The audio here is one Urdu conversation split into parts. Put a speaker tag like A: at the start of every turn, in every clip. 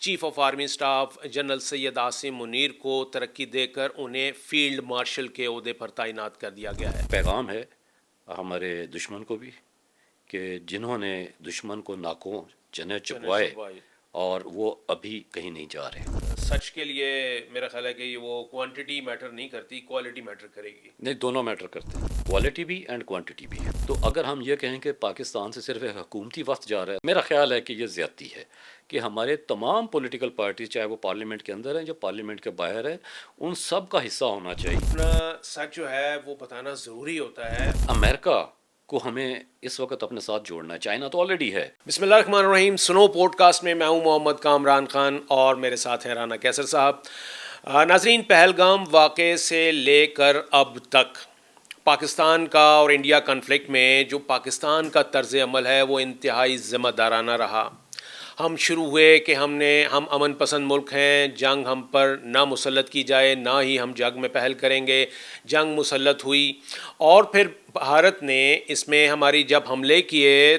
A: Chief of army staff general Syed Asim Munir کو ترقی دے کر انہیں فیلڈ مارشل کے عہدے پر تعینات کر دیا گیا ہے۔
B: پیغام ہے ہمارے دشمن کو بھی کہ جنہوں نے دشمن کو ناکوں چنے چبوائے اور وہ ابھی کہیں نہیں جا رہے۔
A: سچ کے لیے میرا خیال ہے کہ یہ وہ کوانٹٹی میٹر نہیں کرتی، کوالٹی میٹر کرے گی۔
B: نہیں، دونوں میٹر کرتے ہیں، کوالٹی بھی اینڈ کوانٹٹی بھی۔ تو اگر ہم یہ کہیں کہ پاکستان سے صرف ایک حکومتی وقت جا رہا ہے، میرا خیال ہے کہ یہ زیادتی ہے کہ ہمارے تمام پولیٹیکل پارٹیز، چاہے وہ پارلیمنٹ کے اندر ہیں جو پارلیمنٹ کے باہر ہیں، ان سب کا حصہ ہونا چاہیے۔
A: اپنا سچ جو ہے وہ بتانا ضروری ہوتا ہے۔
B: امریکہ کو ہمیں اس وقت اپنے ساتھ جوڑنا ہے، چائنا تو آلریڈی ہے۔
A: بسم اللہ الرحمن الرحیم، سنو پوڈ کاسٹ میں ہوں محمد کامران خان اور میرے ساتھ ہیں رانا کیسر صاحب۔ ناظرین، پہلگام واقعے سے لے کر اب تک پاکستان کا اور انڈیا کنفلکٹ میں جو پاکستان کا طرز عمل ہے وہ انتہائی ذمہ دارانہ رہا۔ ہم شروع ہوئے کہ ہم امن پسند ملک ہیں، جنگ ہم پر نہ مسلط کی جائے، نہ ہی ہم جنگ میں پہل کریں گے۔ جنگ مسلط ہوئی اور پھر بھارت نے اس میں ہماری جب حملے کیے،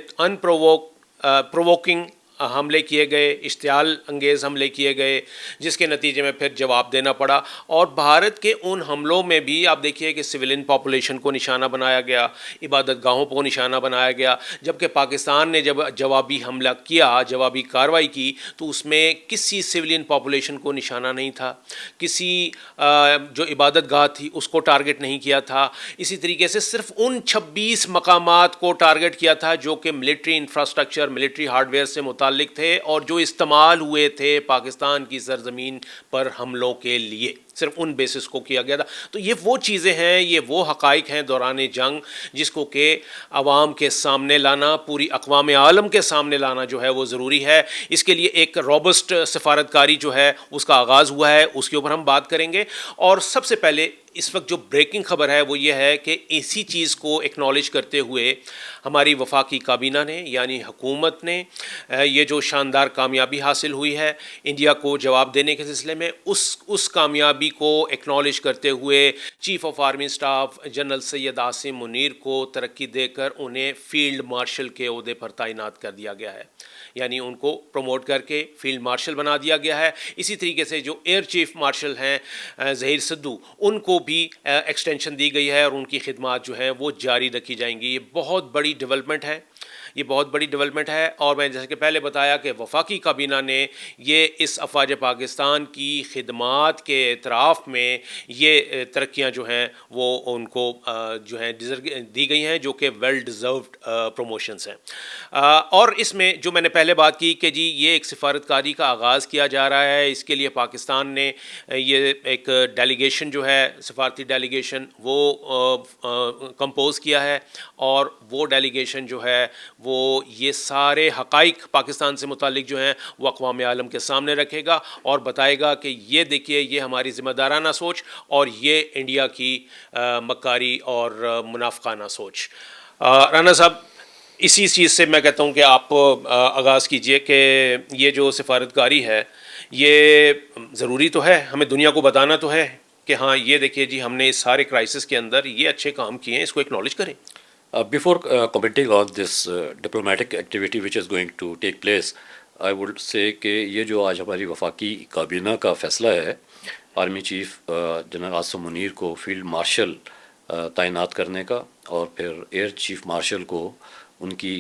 A: پرووکنگ حملے کیے گئے، اشتعال انگیز حملے کیے گئے، جس کے نتیجے میں پھر جواب دینا پڑا۔ اور بھارت کے ان حملوں میں بھی آپ دیکھیے کہ سویلین پاپولیشن کو نشانہ بنایا گیا، عبادت گاہوں کو نشانہ بنایا گیا، جبکہ پاکستان نے جب جوابی حملہ کیا، جوابی کارروائی کی، تو اس میں کسی سویلین پاپولیشن کو نشانہ نہیں تھا، کسی جو عبادت گاہ تھی اس کو ٹارگٹ نہیں کیا تھا۔ اسی طریقے سے صرف ان 26 مقامات کو ٹارگٹ کیا تھا جو کہ military infrastructure, military hard where سے متعلق تھے اور جو استعمال ہوئے تھے پاکستان کی سرزمین پر حملوں کے لیے، صرف ان بیسس کو کیا گیا تھا۔ تو یہ وہ چیزیں ہیں، یہ وہ حقائق ہیں دوران جنگ جس کو کہ عوام کے سامنے لانا، پوری اقوام عالم کے سامنے لانا جو ہے وہ ضروری ہے۔ اس کے لیے ایک روبسٹ سفارتکاری جو ہے اس کا آغاز ہوا ہے، اس کے اوپر ہم بات کریں گے۔ اور سب سے پہلے اس وقت جو بریکنگ خبر ہے وہ یہ ہے کہ اسی چیز کو ایکنالج کرتے ہوئے ہماری وفاقی کابینہ نے یعنی حکومت نے یہ جو شاندار کامیابی حاصل ہوئی ہے انڈیا کو جواب دینے کے سلسلے میں، اس کامیابی کو ایکنالج کرتے ہوئے chief of army staff general Syed Asim Munir کو ترقی دے کر انہیں فیلڈ مارشل کے عہدے پر تعینات کر دیا گیا ہے، یعنی ان کو پروموٹ کر کے فیلڈ مارشل بنا دیا گیا ہے۔ اسی طریقے سے جو ایئر چیف مارشل ہیں ظہیر سدھو، ان کو بھی ایکسٹینشن دی گئی ہے اور ان کی خدمات جو ہیں وہ جاری رکھی جائیں گی۔ یہ بہت بڑی ڈیولپمنٹ ہے، یہ بہت بڑی ڈیولپمنٹ ہے۔ اور میں جیسے کہ پہلے بتایا کہ وفاقی کابینہ نے یہ اس افواج پاکستان کی خدمات کے اعتراف میں یہ ترقیاں جو ہیں وہ ان کو جو ہیں دی گئی ہیں، جو کہ ویل ڈیزروڈ پروموشنز ہیں۔ اور اس میں جو میں نے پہلے بات کی کہ جی یہ ایک سفارتکاری کا آغاز کیا جا رہا ہے، اس کے لیے پاکستان نے یہ ایک ڈیلیگیشن جو ہے، سفارتی ڈیلیگیشن، وہ کمپوز کیا ہے اور وہ ڈیلیگیشن جو ہے وہ یہ سارے حقائق پاکستان سے متعلق جو ہیں وہ اقوام عالم کے سامنے رکھے گا اور بتائے گا کہ یہ دیکھیے یہ ہماری ذمہ دارانہ سوچ اور یہ انڈیا کی مکاری اور منافقانہ سوچ۔ رانا صاحب، اسی چیز سے میں کہتا ہوں کہ آپ آغاز کیجئے کہ یہ جو سفارتکاری ہے یہ ضروری تو ہے، ہمیں دنیا کو بتانا تو ہے کہ ہاں یہ دیکھیے جی ہم نے اس سارے کرائسس کے اندر یہ اچھے کام کیے ہیں، اس کو ایکنالج کریں۔
B: Before commenting on this diplomatic activity which is going to take place, I would say کہ یہ جو آج ہماری وفاقی کابینہ کا فیصلہ ہے army chief general Asim Munir کو فیلڈ مارشل تعینات کرنے کا، اور پھر ایئر چیف مارشل کو ان کی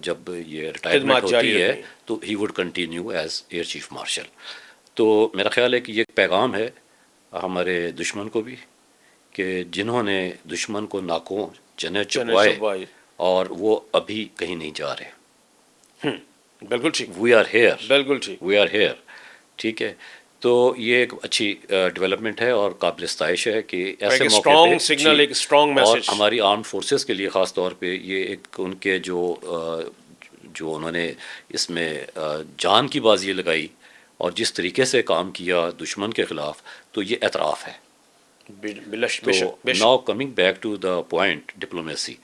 B: جب یہ ریٹائرمنٹ ہوتی ہے تو he would continue as air chief marshal. تو میرا خیال ہے کہ یہ ایک پیغام ہے ہمارے دشمن کو بھی کہ جنہوں نے دشمن کو ناکوں چنے چبوائے اور وہ ابھی کہیں نہیں جا رہے۔
A: بالکل ٹھیک،
B: وی آر ہیئر،
A: بالکل ٹھیک،
B: وی آر ہیئر، ٹھیک ہے۔ تو یہ ایک اچھی ڈیولپمنٹ ہے اور قابل ستائش ہے کہ ایسے موقع پہ
A: سگنل، ایک اسٹرانگ
B: اور
A: میسج
B: ہماری آرم فورسز کے لیے خاص طور پہ یہ ایک ان کے جو انہوں نے اس میں جان کی بازی لگائی اور جس طریقے سے کام کیا دشمن کے خلاف، تو یہ اعتراف ہے۔ Now coming back to the point diplomacy,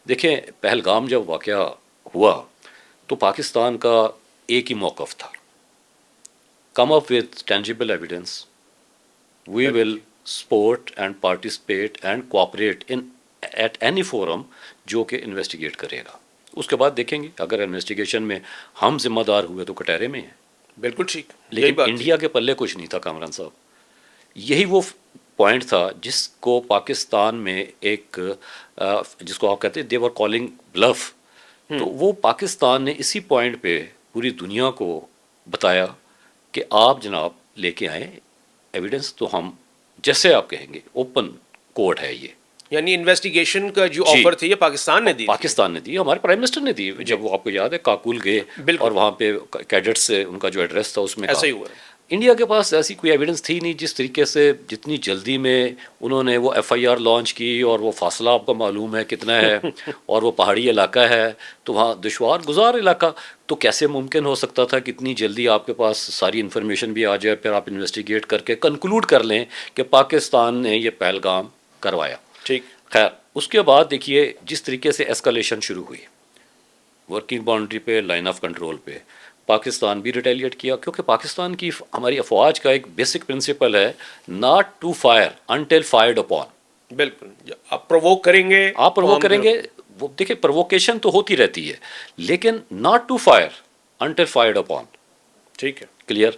B: دیکھیں پہلگام جب واقعہ ہوا تو پاکستان کا ایک ہی موقف تھا، come up with tangible evidence, we will support and participate and cooperate in at any forum جو کہ انویسٹیگیٹ کرے گا۔ اس کے بعد دیکھیں گے اگر انویسٹیگیشن میں ہم ذمہ دار ہوئے تو کٹہرے میں ہیں،
A: بالکل ٹھیک. یہی
B: لیکن
A: بات
B: انڈیا کے پلے کچھ نہیں تھا کامران صاحب. یہی وہ پوائنٹ تھا جس کو پاکستان میں ایک جس کو آپ کہتے ہیں دیور کالنگ بلف. تو وہ پاکستان نے اسی پوائنٹ پہ پوری دنیا کو بتایا کہ آپ جناب لے کے آئیں ایویڈنس تو ہم جیسے آپ کہیں گے اوپن کورٹ ہے یہ.
A: یعنی انویسٹیگیشن کا جو آفر تھی یہ پاکستان نے دی.
B: پاکستان نے دی, ہمارے پرائم منسٹر نے دی. جب وہ آپ کو یاد ہے کاکول گئے اور وہاں پہ کیڈٹ سے ان کا جو ایڈریس تھا اس میں
A: ایسا ہی ہوا.
B: انڈیا کے پاس ایسی کوئی ایویڈنس تھی نہیں. جس طریقے سے جتنی جلدی میں انہوں نے وہ ایف آئی آر لانچ کی اور وہ فاصلہ آپ کو معلوم ہے کتنا ہے اور وہ پہاڑی علاقہ ہے تو وہاں دشوار گزار علاقہ, تو کیسے ممکن ہو سکتا تھا کہ اتنی جلدی آپ کے پاس ساری انفارمیشن بھی آ جائے, پھر آپ انویسٹیگیٹ کر کے کنکلوڈ کر لیں کہ پاکستان نے یہ پہلگام کروایا.
A: ٹھیک.
B: خیر اس کے بعد دیکھیے جس طریقے سے اسکلیشن شروع ہوئی ورکنگ باؤنڈری پہ, لائن آف کنٹرول پہ, پاکستان بھی ریٹیلیٹ کیا کیونکہ پاکستان کی ہماری افواج کا ایک بیسک پرنسپل ہے not to fire until fired upon.
A: بالکل, آپ پرووک کریں گے,
B: آپ پرووک کریں گے, وہ دیکھیں پرووکیشن تو ہوتی رہتی ہے لیکن not to fire until fired upon.
A: ٹھیک ہے,
B: کلیئر.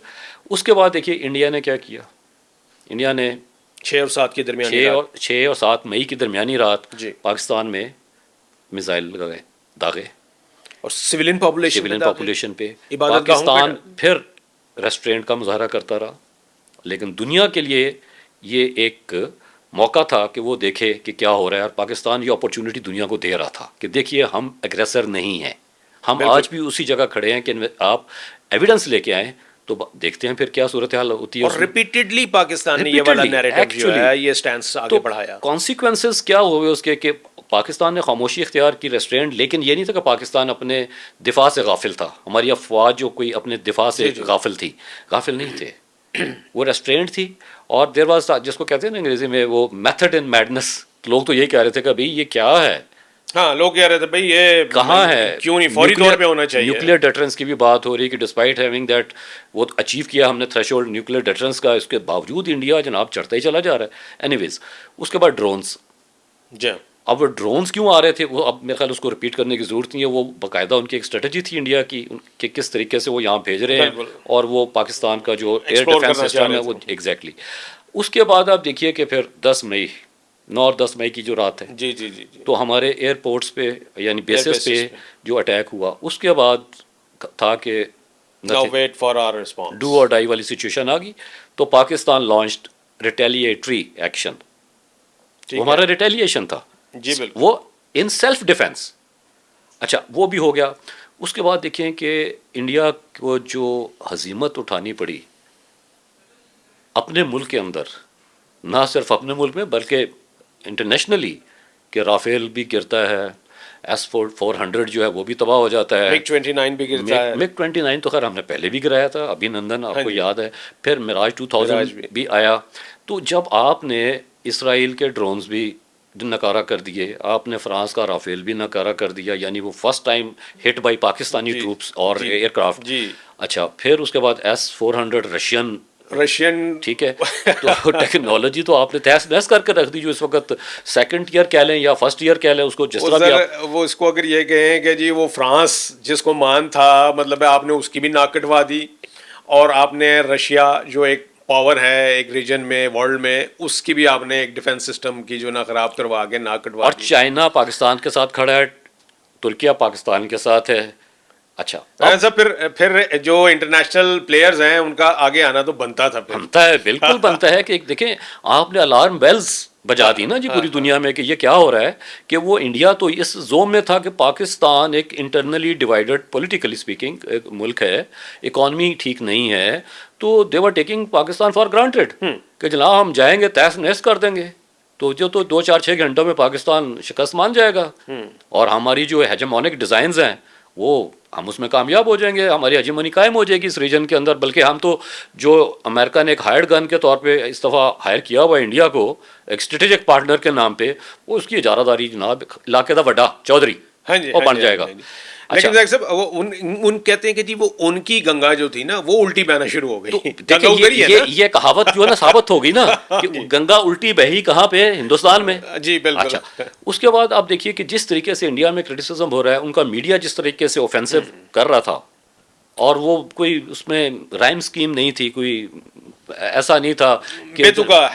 B: اس کے بعد دیکھیے انڈیا نے کیا کیا. انڈیا نے
A: 6 اور 7 کی درمیانی
B: 6 اور 7 مئی کی درمیانی رات
A: جی
B: پاکستان میں میزائل لگائے داغے
A: اور سویلین پاپولیشن
B: پہ. پاکستان پھر ریسٹرینٹ کا مظاہرہ کرتا رہا لیکن دنیا کے لیے یہ ایک موقع تھا کہ وہ دیکھے کہ کیا ہو رہا ہے, اور پاکستان یہ اپرچونٹی دنیا کو دے رہا تھا کہ دیکھیے ہم اگریسر نہیں ہیں, ہم آج بھی اسی جگہ کھڑے ہیں کہ آپ ایویڈنس لے کے آئیں تو دیکھتے ہیں پھر کیا صورتحال ہوتی ہے.
A: اور ریپیٹڈلی پاکستان نے یہ والا نیریٹو جو ہے یہ سٹینس آگے بڑھایا.
B: کانسیکوینسز کیا ہوئے اس کے کہ پاکستان نے خاموشی اختیار کی ریسٹرینٹ, لیکن یہ نہیں تھا کہ پاکستان اپنے دفاع سے غافل تھا. ہماری افواج جو کوئی اپنے دفاع سے غافل تھی, غافل نہیں تھے, وہ ریسٹرینٹ تھی. اور دیر واز جس کو کہتے ہیں نا انگریزی میں وہ میتھڈ ان میڈنس. لوگ تو یہ کہہ رہے تھے کہ بھائی یہ کیا ہے,
A: ہاں لوگ کہہ رہے تھے بھائی یہ
B: کہاں ہے,
A: کیوں نہیں فوری طور پہ ہونا چاہیے.
B: نیوکلیئر ڈیٹرنس کی بھی بات ہو رہی ہے کہ ڈسپائٹ ہیونگ دیٹ وہ اچیو کیا ہم نے تھریش ہولڈ نیوکلیئر ڈیٹرنس کا, اس کے باوجود انڈیا جناب چڑھتا ہی چلا جا رہا ہے. اینی ویز اس کے بعد ڈرونس.
A: جی
B: اب وہ ڈرونس کیوں آ رہے تھے, وہ اب میرے خیال اس کو ریپیٹ کرنے کی ضرورت نہیں ہے. وہ باقاعدہ ان کی ایک اسٹریٹجی تھی انڈیا کی کہ کس طریقے سے وہ یہاں بھیج رہے ہیں اور وہ پاکستان کا جو ایئر ڈیفینس سسٹم ہے وہ ایگزیکٹلی. اس کے بعد آپ دیکھیے کہ پھر 10 مئی 9 اور 10 مئی کی جو رات ہے
A: جی جی جی
B: تو ہمارے ایئرپورٹس پہ یعنی بیسز پہ جو اٹیک ہوا, اس کے بعد تھا کہ
A: wait for our response,
B: do or die والی سچویشن آ گئی. تو پاکستان لانچڈ ریٹیلیٹری ایکشن. ہمارا ریٹیلیشن تھا
A: جی بالکل,
B: وہ ان سیلف ڈیفینس. اچھا وہ بھی ہو گیا. اس کے بعد دیکھیں کہ انڈیا کو جو ہزیمت اٹھانی پڑی اپنے ملک کے اندر, نہ صرف اپنے ملک میں بلکہ انٹرنیشنلی, کہ رافیل بھی گرتا ہے, S-400 جو ہے وہ بھی تباہ ہو جاتا ہے,
A: MiG-29 بھی گرتا ہے.
B: MiG-29 تو خیر ہم نے پہلے بھی گرایا تھا, ابھی نندن آپ کو یاد ہے, پھر میراج 2000 بھی آیا. تو جب آپ نے اسرائیل کے ڈرونز بھی نکارہ کر دیے, آپ نے فرانس کا رافیل بھی نکارہ کر دیا, یعنی وہ first time hit by Pakistani troops اور ایئر کرافٹ. اچھا پھر اس کے بعد S-400 رشین ٹھیک ہے. تو ٹیکنالوجی تو آپ نے تہس نہس کر کے رکھ دی جو اس وقت سیکنڈ ایئر کہہ لیں یا فرسٹ ایئر کہہ لیں اس کو, جس طرح بھی
A: وہ اس کو اگر یہ کہیں کہ جی وہ فرانس جس کو مان تھا مطلب آپ نے اس کی بھی ناک کٹوا دی, اور آپ نے رشیا جو ایک پاور ہے ایک ریجن میں ورلڈ میں, اس کی بھی آپ نے ایک ڈیفینس سسٹم کی جو نا خراب کروا کے ناک کٹوا دی.
B: اور چائنا پاکستان کے ساتھ کھڑا ہے, ترکیہ پاکستان کے ساتھ ہے. اچھا
A: ایسا پھر جو انٹرنیشنل پلیئرز ہیں ان کا آگے آنا تو بنتا تھا,
B: بنتا ہے, بالکل بنتا ہے. کہ دیکھیں آپ نے الارم بیلز بجا دی نا جی پوری دنیا میں کہ یہ کیا ہو رہا ہے, کہ وہ انڈیا تو اس زوم میں تھا کہ پاکستان ایک انٹرنلی ڈیوائیڈڈ پولیٹیکلی اسپیکنگ ایک ملک ہے, اکانومی ٹھیک نہیں ہے, تو they were taking Pakistan for granted کہ جناب ہم جائیں گے تہس نہس کر دیں گے. تو جو تو 2-4-6 گھنٹوں میں پاکستان شکست مان جائے گا, اور ہماری جو ہیجمونک ڈیزائنز ہیں وہ ہم اس میں کامیاب ہو جائیں گے, ہماری ہیجمونی قائم ہو جائے گی اس ریجن کے اندر. بلکہ ہم تو جو امریکہ نے ایک ہائرڈ گن کے طور پہ اس دفعہ ہائر کیا ہوا انڈیا کو ایک اسٹریٹجک پارٹنر کے نام پہ, وہ اس کی اجارہ داری جناب علاقے دا وڈا چودھری وہ بن جائے گا.
A: لیکن ذاکر صاحب ان کہتے ہیں کہ جی وہ ان کی گنگا جو تھی نا وہ الٹی بہنا شروع ہو گئی.
B: یہ کہاوت جو ہے نا ثابت ہو گئی نا کہ گنگا الٹی بہی کہاں پہ, ہندوستان میں.
A: جی بالکل.
B: اچھا اس کے بعد آپ دیکھیے کہ جس طریقے سے انڈیا میں کرٹیسزم ہو رہا ہے, ان کا میڈیا جس طریقے سے اوفینسو کر رہا تھا, اور وہ کوئی اس میں رائم سکیم نہیں تھی، کوئی ایسا نہیں تھا کہ
A: بے تکا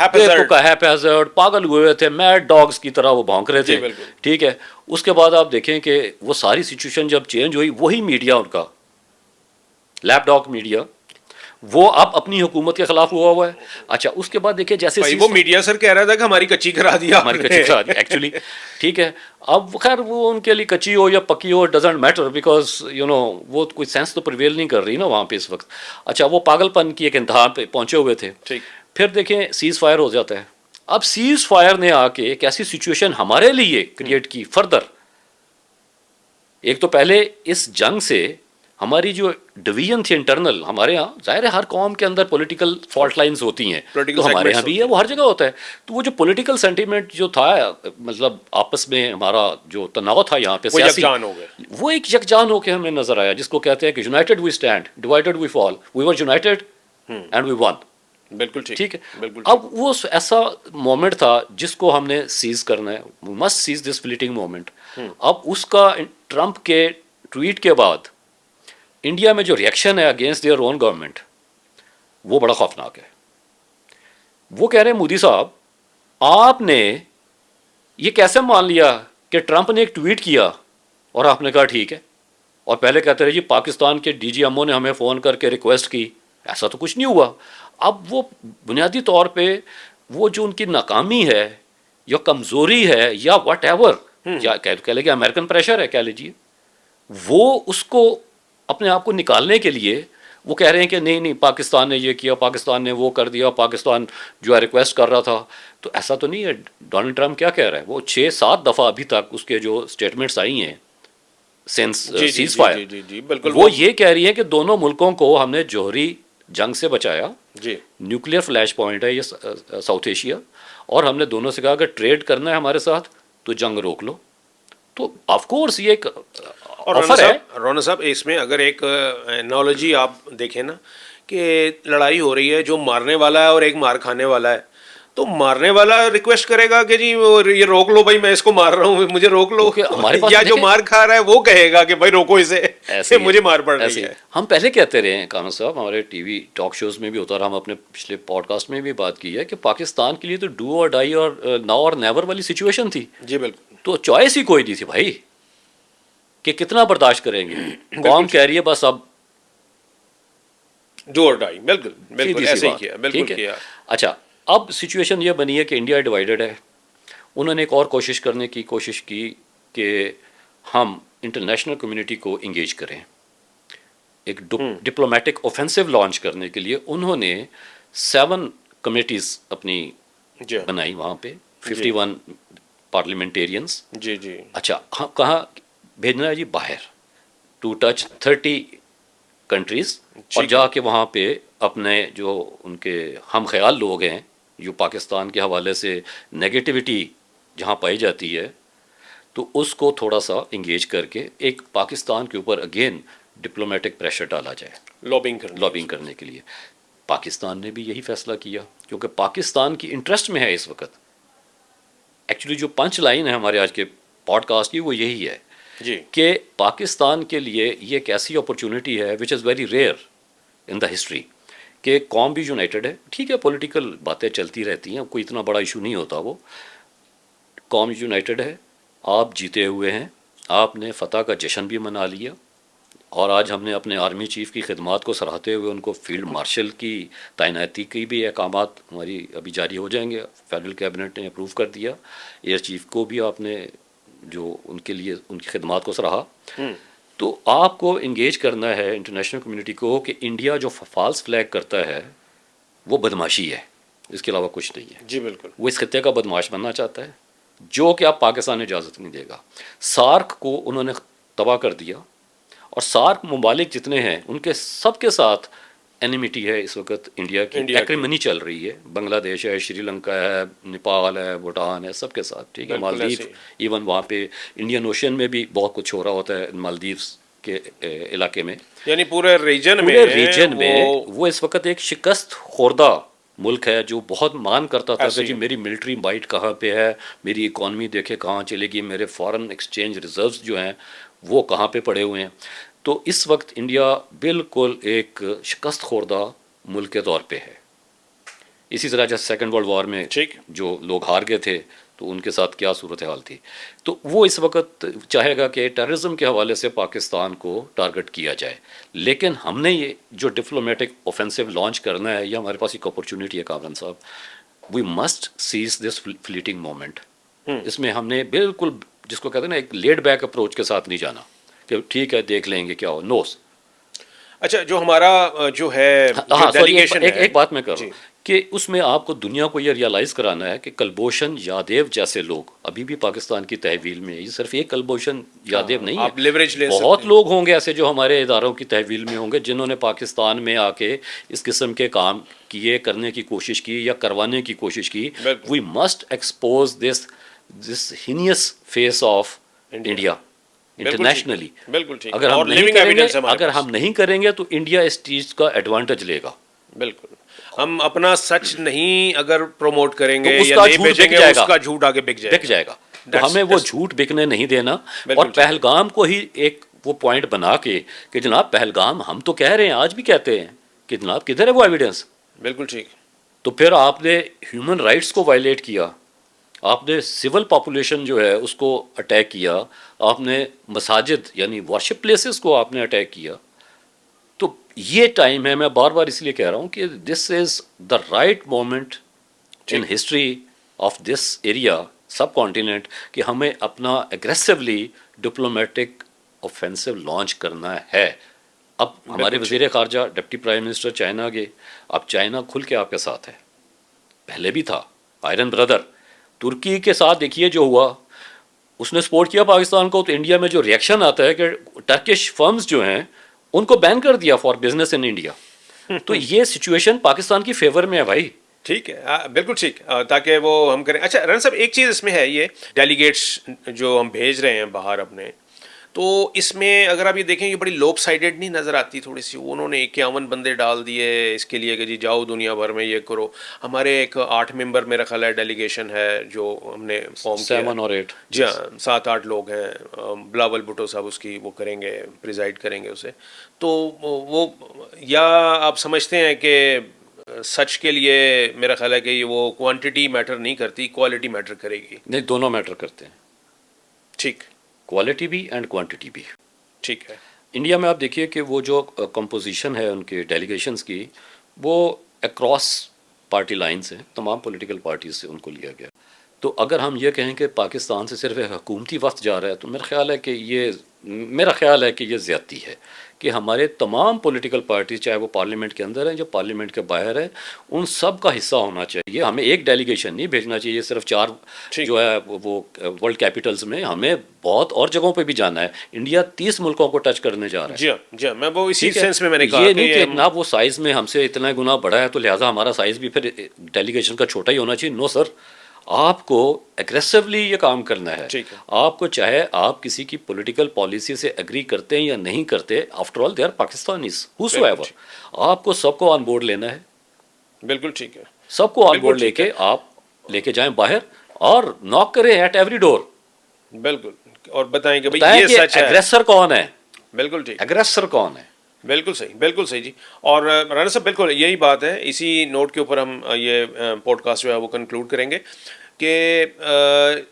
B: ہیپیزرڈ پاگل ہوئے تھے، میڈ ڈاگز کی طرح وہ بھونک رہے
A: جی
B: تھے.
A: بالکل.
B: ٹھیک ہے. اس کے بعد آپ دیکھیں کہ وہ ساری سچویشن جب چینج ہوئی، وہی میڈیا ان کا لیپ ڈاگ میڈیا وہ اب اپنی حکومت کے خلاف ہوا ہے. اچھا اس کے بعد دیکھیں جیسے
A: بھائی وہ میڈیا سر کہہ رہا تھا کہ ہماری کچی کرا دیا،
B: ہماری کچی کرا دی ایکچولی. ٹھیک ہے. اب خیر وہ ان کے لیے کچی ہو یا پکی ہو ڈزنٹ میٹر، بیکاز وہ کوئی سینس تو پریویل نہیں کر رہی نا وہاں پہ اس وقت. اچھا وہ پاگل پن کی ایک انتہا پہ پہنچے ہوئے تھے. پھر دیکھیں سیز فائر ہو جاتا ہے. اب سیز فائر نے آ کے ایک ایسی سچویشن ہمارے لیے کریٹ کی فردر. ایک تو پہلے اس جنگ سے ہماری جو ڈویژن تھی انٹرنل ہمارے ہاں، ظاہر ہے ہر قوم کے اندر پولیٹیکل فالٹ لائنز ہوتی ہیں، تو ہمارے ہاں بھی ہے، وہ ہر جگہ ہوتا ہے. تو وہ جو پولیٹیکل سینٹیمنٹ جو تھا، مطلب آپس میں ہمارا جو تناؤ تھا یہاں پہ سیاسی، وہ ایک یکجان ہو کے ہمیں نظر آیا، جس کو کہتے ہیں کہ united we stand, divided we fall. We were united and we won.
A: بالکل
B: ٹھیک ہے. اب وہ ایسا مومنٹ تھا جس کو ہم نے سیز کرنا ہے. We must seize this fleeting moment. اب اس کا ٹرمپ کے ٹویٹ کے بعد انڈیا میں جو ریئیکشن ہے اگینسٹ دیئر اون گورنمنٹ، وہ بڑا خوفناک ہے. وہ کہہ رہے ہیں مودی صاحب آپ نے یہ کیسے مان لیا کہ ٹرمپ نے ایک ٹویٹ کیا اور آپ نے کہا ٹھیک ہے، اور پہلے کہتے رہے جی پاکستان کے ڈی جی ایم او نے ہمیں فون کر کے ریکویسٹ کی. ایسا تو کچھ نہیں ہوا. اب وہ بنیادی طور پہ وہ جو ان کی ناکامی ہے یا کمزوری ہے یا واٹ ایور، یا کہہ لیں کہ امریکن پریشر ہے کہہ لیجیے، وہ اس کو اپنے آپ کو نکالنے کے لیے وہ کہہ رہے ہیں کہ نہیں پاکستان نے یہ کیا، پاکستان نے وہ کر دیا، پاکستان جو ہے ریکویسٹ کر رہا تھا. تو ایسا تو نہیں ہے. ڈونلڈ ٹرمپ کیا کہہ رہا ہے، وہ 6-7 دفعہ ابھی تک اس کے جو اسٹیٹمنٹس آئی ہیں سینس سیز فائر، وہ یہ کہہ رہی ہیں کہ دونوں ملکوں کو ہم نے جوہری جنگ سے بچایا. نیوکلیر فلیش پوائنٹ ہے یہ ساؤتھ ایشیا، اور ہم نے دونوں سے کہا کہ ٹریڈ کرنا ہے ہمارے ساتھ تو جنگ روک لو. تو آف کورس یہ ایک آفر ہے.
A: رونا صاحب اس میں اگر ایک انالوجی آپ دیکھیں نا کہ لڑائی ہو رہی ہے، جو مارنے والا ہے اور ایک مار کھانے والا ہے، تو مارنے والا ریکویسٹ کرے گا کہ جی یہ روک لو بھائی، میں اس کو مار رہا ہوں مجھے روک لو، یا جو مار کھا رہا ہے وہ کہے گا کہ بھائی روکو اسے، مجھے مار پڑ رہی ہے.
B: ہم پہلے کہتے رہے ہیں کامل صاحب، ہمارے ٹی وی ٹاک شوز میں بھی ہوتا رہا، ہم اپنے پچھلے پوڈ کاسٹ میں بھی بات کی ہے کہ پاکستان کے لیے تو ڈو اور ڈائی اور ناؤ اور نیور والی سچویشن تھی.
A: جی بالکل.
B: تو چوائس ہی کوئی نہیں تھی بھائی کہ کتنا برداشت کریں گے. قوم کہہ رہی ہے بس اب
A: ڈو اور ڈائی. بالکل بالکل ایسے ہی کیا، بالکل کیا.
B: اچھا اب سچویشن یہ بنی ہے کہ انڈیا ڈیوائیڈڈ ہے. انہوں نے ایک اور کوشش کرنے کی کوشش کی کہ ہم انٹرنیشنل کمیونٹی کو انگیج کریں. ایک ڈپلومیٹک اوفینسو لانچ کرنے کے لیے انہوں نے 7 کمیٹیز اپنی بنائی وہاں پہ، 51 پارلیمنٹیرینس.
A: جی جی.
B: اچھا کہاں بھیجنا ہے جی؟ باہر، ٹو ٹچ 30 کنٹریز، اور جا کے وہاں پہ اپنے جو ان کے ہم خیال لوگ ہیں جو پاکستان کے حوالے سے نیگیٹیوٹی جہاں پائی جاتی ہے، تو اس کو تھوڑا سا انگیج کر کے ایک پاکستان کے اوپر اگین ڈپلومیٹک پریشر ڈالا جائے، لابنگ کرنے کے لیے. پاکستان نے بھی یہی فیصلہ کیا کیونکہ پاکستان کی انٹرسٹ میں ہے اس وقت. ایکچولی جو پنچ لائن ہے ہمارے آج کے پوڈ کاسٹ کی وہ یہی ہے کہ پاکستان کے لیے یہ ایک ایسی اپرچونٹی ہے which is very rare in the history کہ قوم بھی یونائٹڈ ہے. ٹھیک ہے پولیٹیکل باتیں چلتی رہتی ہیں، کوئی اتنا بڑا ایشو نہیں ہوتا. وہ قوم یونائٹڈ ہے، آپ جیتے ہوئے ہیں، آپ نے فتح کا جشن بھی منا لیا، اور آج ہم نے اپنے آرمی چیف کی خدمات کو سراہتے ہوئے ان کو فیلڈ مارشل کی تعیناتی کی بھی احکامات ہماری ابھی جاری ہو جائیں گے. فیڈرل کیبنٹ نے اپروو کر دیا. ایئر چیف کو بھی آپ نے جو ان کے لیے ان کی خدمات کو سراہا. تو آپ کو انگیج کرنا ہے انٹرنیشنل کمیونٹی کو کہ انڈیا جو فالس فلیگ کرتا ہے وہ بدماشی ہے، اس کے علاوہ کچھ نہیں ہے.
A: جی بالکل.
B: وہ اس خطے کا بدماش بننا چاہتا ہے، جو کہ اب پاکستان اجازت نہیں دے گا. سارک کو انہوں نے تباہ کر دیا، اور سارک ممالک جتنے ہیں ان کے سب کے ساتھ اینیمیٹی ہے اس وقت. انڈیا کی ایکریمنی چل رہی ہے، بنگلہ دیش ہے، شری لنکا ہے، نیپال ہے، بھوٹان ہے، سب کے ساتھ. ٹھیک ہے. مالدیو ایون وہاں پہ انڈین اوشین میں بھی بہت کچھ ہو رہا ہوتا ہے مالدیوز کے علاقے میں،
A: یعنی پورے ریجن میں
B: وہ اس وقت ایک شکست خوردہ ملک ہے جو بہت مان کرتا تھا کہ جی میری ملٹری مائٹ کہاں پہ ہے، میری اکانومی دیکھے کہاں چلے گی، میرے فارن ایکسچینج ریزروز جو ہیں وہ کہاں پہ پڑے ہوئے ہیں. تو اس وقت انڈیا بالکل ایک شکست خوردہ ملک کے طور پہ ہے. اسی طرح جیسے سیکنڈ ورلڈ وار میں
A: ٹھیک.
B: جو لوگ ہار گئے تھے تو ان کے ساتھ کیا صورتحال تھی. تو وہ اس وقت چاہے گا کہ ٹیررزم کے حوالے سے پاکستان کو ٹارگٹ کیا جائے. لیکن ہم نے یہ جو ڈپلومیٹک اوفینسو لانچ کرنا ہے، یہ ہمارے پاس ایک اپرچونیٹی ہے کامران صاحب. We must seize this fleeting moment. اس میں ہم نے بالکل جس کو کہتے ہیں نا ایک لیڈ بیک اپروچ کے ساتھ نہیں جانا کہ ٹھیک ہے دیکھ لیں گے کیا ہو. نوز.
A: اچھا جو ہمارا جو ہے ڈیلیگیشن ہے،
B: ایک بات میں کر رہا ہوں کہ اس میں آپ کو دنیا کو یہ ریئلائز کرانا ہے کہ کلبھوشن یادیو جیسے لوگ ابھی بھی پاکستان کی تحویل میں. یہ صرف ایک کلبھوشن یادیو نہیں
A: آپ لیوریج لے
B: ہے، بہت لوگ ہوں گے ایسے جو ہمارے اداروں کی تحویل میں ہوں گے جنہوں نے پاکستان میں آ کے اس قسم کے کام کیے، کرنے کی کوشش کی یا کروانے کی کوشش کی. We must expose this heinous face of India internationally.
A: بالکل ٹھیک.
B: اگر ہم نہیں کریں گے تو انڈیا اس چیز کا ایڈوانٹیج لے گا.
A: بالکل. ہم اپنا سچ نہیں اگر پروموٹ کریں گے
B: تو اس
A: یا
B: کا
A: نہیں
B: جھوٹ
A: بیچیں
B: بک
A: گے،
B: جائے
A: اس
B: گا،
A: کا جھوٹ آگے بک
B: جائے گا. تو ہمیں وہ جھوٹ بکنے نہیں دینا. اور پہلگام کو ہی ایک وہ پوائنٹ بنا کے کہ جناب پہلگام ہم تو کہہ رہے ہیں، آج بھی کہتے ہیں کہ جناب کدھر ہے وہ ایویڈنس.
A: بالکل ٹھیک.
B: تو پھر آپ نے ہیومن رائٹس کو وائلیٹ کیا، آپ نے سول پاپولیشن جو ہے اس کو اٹیک کیا، آپ نے مساجد یعنی ورشپ پلیسز کو آپ نے اٹیک کیا. تو یہ ٹائم ہے، میں بار بار اس لیے کہہ رہا ہوں کہ this is the right moment in history of this area subcontinent کہ ہمیں اپنا اگریسولی ڈپلومیٹک اوفینسو لانچ کرنا ہے. اب ہمارے وزیر خارجہ ڈپٹی پرائم منسٹر چائنا گئے. اب چائنا کھل کے آپ کے ساتھ ہے، پہلے بھی تھا آئرن بردر. ترکی کے ساتھ دیکھیے جو ہوا، اس نے سپورٹ کیا پاکستان کو، تو انڈیا میں جو ریئیکشن آتا ہے کہ ٹرکش فرمز جو ہیں ان کو بین کر دیا فار بزنس ان انڈیا. تو یہ سچویشن پاکستان کی فیور میں ہے بھائی.
A: ٹھیک ہے، بالکل ٹھیک، تاکہ وہ ہم کریں. اچھا رن صاحب ایک چیز اس میں ہے، یہ ڈیلیگیٹس جو ہم بھیج رہے ہیں باہر اپنے، تو اس میں اگر آپ یہ دیکھیں یہ بڑی لوپ سائڈڈ نہیں نظر آتی تھوڑی سی. انہوں نے 51 بندے ڈال دیے اس کے لیے کہ جی جاؤ دنیا بھر میں یہ کرو. ہمارے ایک 8 ممبر میرا خیال ہے ڈیلیگیشن ہے جو ہم نے فارم کیا.
B: 7 اور 8
A: جی ہاں 7-8 لوگ ہیں. بلاول بھٹو صاحب اس کی وہ کریں گے، پریزائڈ کریں گے اسے. تو وہ یا آپ سمجھتے ہیں کہ سچ کے لیے میرا خیال ہے کہ یہ وہ کوانٹٹی میٹر نہیں کرتی، کوالٹی میٹر کرے گی؟
B: نہیں، دونوں میٹر کرتے ہیں.
A: ٹھیک.
B: کوالٹی بھی اینڈ کوانٹٹی بھی.
A: ٹھیک ہے.
B: انڈیا میں آپ دیکھیے کہ وہ جو کمپوزیشن ہے ان کے ڈیلیگیشنز کی، وہ اکراس پارٹی لائنز ہیں، تمام پولیٹیکل پارٹیز سے ان کو لیا گیا. تو اگر ہم یہ کہیں کہ پاکستان سے صرف ایک حکومتی وفد جا رہا ہے تو میرا خیال ہے کہ یہ زیادتی ہے کہ ہمارے تمام پولیٹیکل پارٹیز چاہے وہ پارلیمنٹ کے اندر ہیں جو پارلیمنٹ کے باہر ہیں ان سب کا حصہ ہونا چاہیے. ہمیں ایک ڈیلیگیشن نہیں بھیجنا چاہیے صرف 4 جو ہے وہ ورلڈ کیپٹلز میں، ہمیں بہت اور جگہوں پہ بھی جانا ہے. انڈیا 30 ملکوں کو ٹچ کرنے جا رہا ہے.
A: جی ہاں میں وہ اسی سینس میں نے کہا
B: یہ نہیں کہ جناب وہ سائز میں ہم سے اتنا گنا بڑا ہے تو لہٰذا ہمارا سائز بھی پھر ڈیلیگیشن کا چھوٹا ہی ہونا چاہیے. نو سر، آپ کو ایگریسولی یہ کام کرنا ہے. آپ کو چاہے آپ کسی کی پولیٹیکل پالیسی سے ایگری کرتے ہیں یا نہیں کرتے، after all they are Pakistanis however, آپ کو سب کو آن بورڈ لینا ہے.
A: بالکل ٹھیک ہے.
B: سب کو آن بورڈ لے کے آپ لے کے جائیں باہر اور ناک کریں ایٹ ایوری ڈور.
A: بالکل. اور بتائیں کہ بھائی یہ سچ ہے،
B: ایگریسر کون ہے.
A: بالکل ٹھیک.
B: ایگریسر کون ہے.
A: بالکل صحیح، بالکل صحیح جی. اور رانا صاحب بالکل یہی بات ہے، اسی نوٹ کے اوپر ہم یہ پوڈ کاسٹ جو ہے وہ کنکلوڈ کریں گے کہ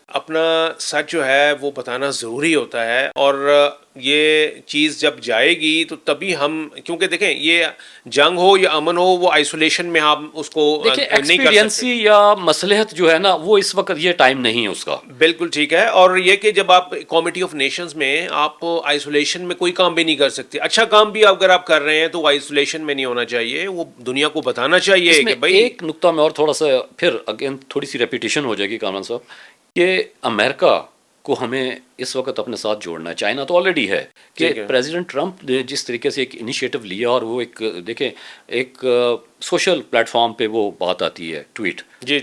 A: اپنا سچ جو ہے وہ بتانا ضروری ہوتا ہے. اور یہ چیز جب جائے گی تو تبھی ہم، کیونکہ دیکھیں یہ جنگ ہو یا امن ہو، وہ آئسولیشن میں آپ اس کو نہیں کر
B: ایکسپیرینسی یا مصلحت جو ہے نا وہ اس وقت یہ ٹائم نہیں ہے اس کا.
A: بالکل ٹھیک ہے. اور یہ کہ جب آپ کمیٹی آف نیشنز میں آپ آئسولیشن میں کوئی کام بھی نہیں کر سکتے. اچھا کام بھی اگر آپ کر رہے ہیں تو وہ آئسولیشن میں نہیں ہونا چاہیے، وہ دنیا کو بتانا چاہیے کہ بھائی.
B: ایک نقطہ میں اور تھوڑا سا پھر اگین تھوڑی سی ریپیٹیشن ہو جائے گی کامران صاحب، کہ امریکہ کو ہمیں اس وقت اپنے ساتھ جوڑنا ہے. چائنا تو آلریڈی ہے کہ پریزیڈنٹ ٹرمپ نے جس طریقے سے ایک انیشیٹو لیا، اور وہ ایک دیکھیں ایک سوشل پلیٹ فارم پہ وہ بات آتی ہے ٹویٹ،
A: جی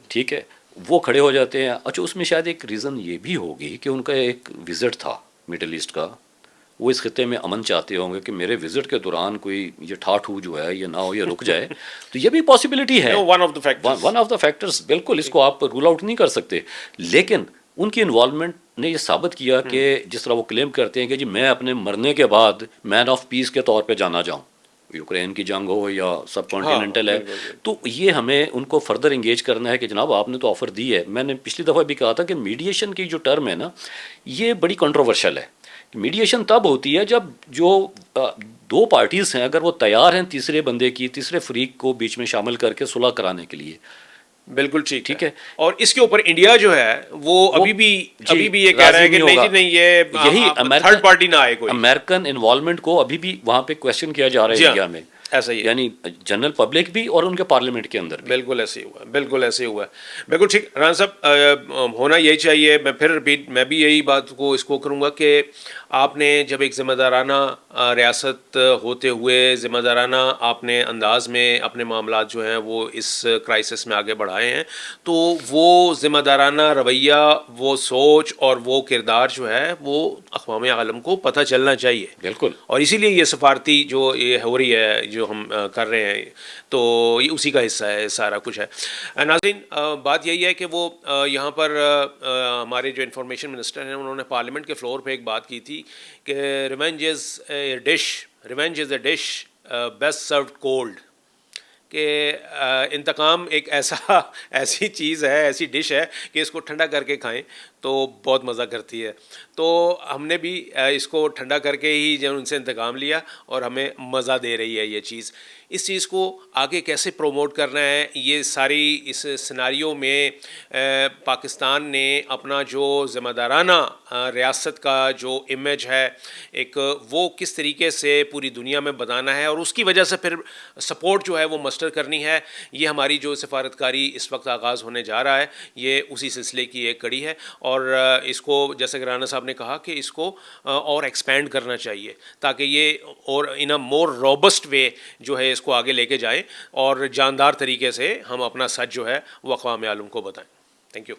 B: ٹھیک ہے، وہ کھڑے ہو جاتے ہیں. اچھا اس میں شاید ایک ریزن یہ بھی ہوگی کہ ان کا ایک وزٹ تھا مڈل ایسٹ کا، وہ اس خطے میں امن چاہتے ہوں گے کہ میرے وزٹ کے دوران کوئی یہ ٹھاٹھ ہو جو ہے یہ نہ ہو، یہ رک جائے. تو یہ بھی پاسبلٹی ہے، ون آف دا فیکٹرز. بالکل اس کو آپ رول آؤٹ نہیں کر سکتے، لیکن ان کی انوالومنٹ نے یہ ثابت کیا کہ جس طرح وہ کلیم کرتے ہیں کہ جی میں اپنے مرنے کے بعد مین آف پیس کے طور پہ جانا جاؤں، یوکرین کی جنگ ہو یا سب کانٹیننٹل ہے، تو یہ ہمیں ان کو فردر انگیج کرنا ہے کہ جناب آپ نے تو آفر دی ہے. میں نے پچھلی دفعہ بھی کہا تھا کہ میڈیشن کی جو ٹرم ہے نا یہ بڑی کنٹروورشل ہے. میڈیشن تب ہوتی ہے جب جو دو پارٹیز ہیں اگر وہ تیار ہیں تیسرے بندے کی، تیسرے فریق کو بیچ میں شامل کر کے صلح کرانے کے لیے.
A: بالکل ٹھیک
B: ہے.
A: اور اس کے اوپر انڈیا جو ہے وہ ابھی بھی یہ کہہ رہا ہے کہ نہیں جی نہیں، یہ
B: یہی
A: تھرڈ پارٹی نہ آئے کوئی.
B: امریکن انوالومنٹ کو ابھی بھی وہاں پہ کویشچن کیا جا رہا ہے انڈیا میں،
A: ایسا ہی ہے،
B: یعنی جنرل پبلک بھی اور ان کے پارلیمنٹ کے اندر بھی.
A: بالکل ایسے ہی ہوا، بالکل ایسے ہی ہوا. بالکل ٹھیک رانا صاحب، ہونا یہی چاہیے. میں پھر ریپیٹ، میں بھی یہی بات کو اس کو کروں گا کہ آپ نے جب ایک ذمہ دارانہ ریاست ہوتے ہوئے ذمہ دارانہ آپ نے انداز میں اپنے معاملات جو ہیں وہ اس کرائسس میں آگے بڑھائے ہیں، تو وہ ذمہ دارانہ رویہ، وہ سوچ اور وہ کردار جو ہے وہ اقوام عالم کو پتہ چلنا چاہیے.
B: بالکل.
A: اور اسی لیے یہ سفارتی جو یہ ہو رہی ہے جو ہم کر رہے ہیں تو یہ اسی کا حصہ ہے، سارا کچھ ہے. ناظرین، بات یہی ہے کہ وہ یہاں پر ہمارے جو انفارمیشن منسٹر ہیں انہوں نے پارلیمنٹ کے فلور پہ ایک بات کی تھی کہ revenge is a dish best served cold, کہ انتقام ایک ایسی چیز ہے، ایسی ڈش ہے کہ اس کو ٹھنڈا کر کے کھائیں تو بہت مزہ کرتی ہے. تو ہم نے بھی اس کو ٹھنڈا کر کے ہی جو ان سے انتقام لیا اور ہمیں مزہ دے رہی ہے یہ چیز. اس چیز کو آگے کیسے پروموٹ کرنا ہے، یہ ساری اس سیناریو میں پاکستان نے اپنا جو ذمہ دارانہ ریاست کا جو امیج ہے ایک، وہ کس طریقے سے پوری دنیا میں بتانا ہے اور اس کی وجہ سے پھر سپورٹ جو ہے وہ مسٹر کرنی ہے. یہ ہماری جو سفارتکاری اس وقت آغاز ہونے جا رہا ہے یہ اسی سلسلے کی ایک کڑی ہے. اور اس کو جیسے کہ رانا صاحب نے کہا کہ اس کو اور ایکسپینڈ کرنا چاہیے تاکہ یہ اور ان اے مور روبسٹ وے جو ہے اس کو آگے لے کے جائیں اور جاندار طریقے سے ہم اپنا سچ جو ہے وہ اقوام عالم کو بتائیں. Thank you.